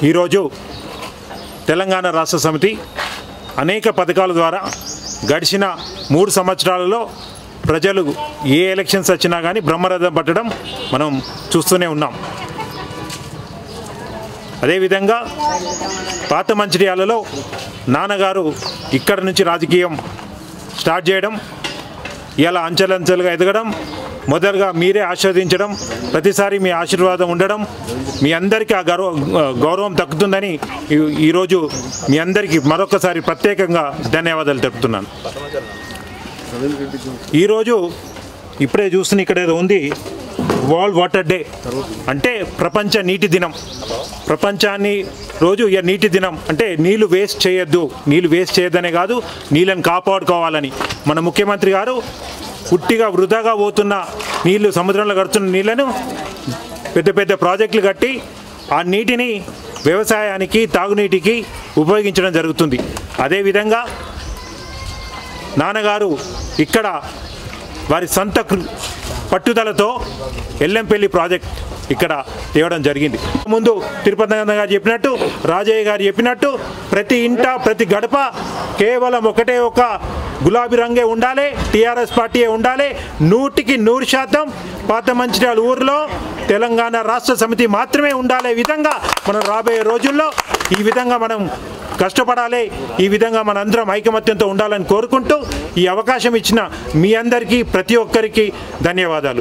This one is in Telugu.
ఈరోజు తెలంగాణ రాష్ట్ర సమితి అనేక పథకాల ద్వారా గడిచిన 3 సంవత్సరాలలో ప్రజలు ఏ ఎలక్షన్స్ వచ్చినా కానీ బ్రహ్మరథం పట్టడం మనం చూస్తూనే ఉన్నాం. అదేవిధంగా పాత మంచిర్యాలలో నాన్నగారు ఇక్కడ నుంచి రాజకీయం స్టార్ట్ చేయడం, ఇలా అంచెలంచెలుగా ఎదగడం, మొదలుగా మీరే ఆశీర్వదించడం, ప్రతిసారి మీ ఆశీర్వాదం ఉండడం, మీ అందరికీ ఆ గౌరవం దక్కుతుందని ఈరోజు మీ అందరికీ మరొకసారి ప్రత్యేకంగా ధన్యవాదాలు తెలుపుతున్నాను. ఈరోజు ఇప్పుడే చూస్తున్న ఇక్కడ ఏదో ఉంది, వరల్డ్ వాటర్ డే అంటే ప్రపంచ నీటి దినం. ప్రపంచాన్ని రోజు నీటి దినం అంటే నీళ్లు వేస్ట్ చేయొద్దు, నీళ్లు వేస్ట్ చేయొద్దనే కాదు, నీళ్ళని కాపాడుకోవాలని మన ముఖ్యమంత్రి గారు పుట్టిగా వృధాగా పోతున్న నీళ్లు, సముద్రంలో గడుస్తున్న నీళ్లను పెద్ద పెద్ద ప్రాజెక్టులు కట్టి ఆ నీటిని వ్యవసాయానికి, తాగునీటికి ఉపయోగించడం జరుగుతుంది. అదేవిధంగా నాన్నగారు ఇక్కడ వారి సొంత పట్టుదలతో ఎల్లంపల్లి ప్రాజెక్ట్ ఇక్కడ తేవడం జరిగింది. ముందు తిరుపతి గారు చెప్పినట్టు, రాజయ్య గారు చెప్పినట్టు ప్రతి ఇంట ప్రతి గడప కేవలం ఒకటే ఒక గులాబీ రంగే ఉండాలి, టీఆర్ఎస్ పార్టీయే ఉండాలి. 100% పాత మంచిర్యాల ఊరిలో తెలంగాణ రాష్ట్ర సమితి మాత్రమే ఉండాలే విధంగా మనం రాబోయే రోజుల్లో ఈ విధంగా మనం కష్టపడాలి. ఈ విధంగా మనందరం ఐకమత్యంతో ఉండాలని కోరుకుంటూ ఈ అవకాశం ఇచ్చిన మీ అందరికీ ప్రతి ఒక్కరికి ధన్యవాదాలు.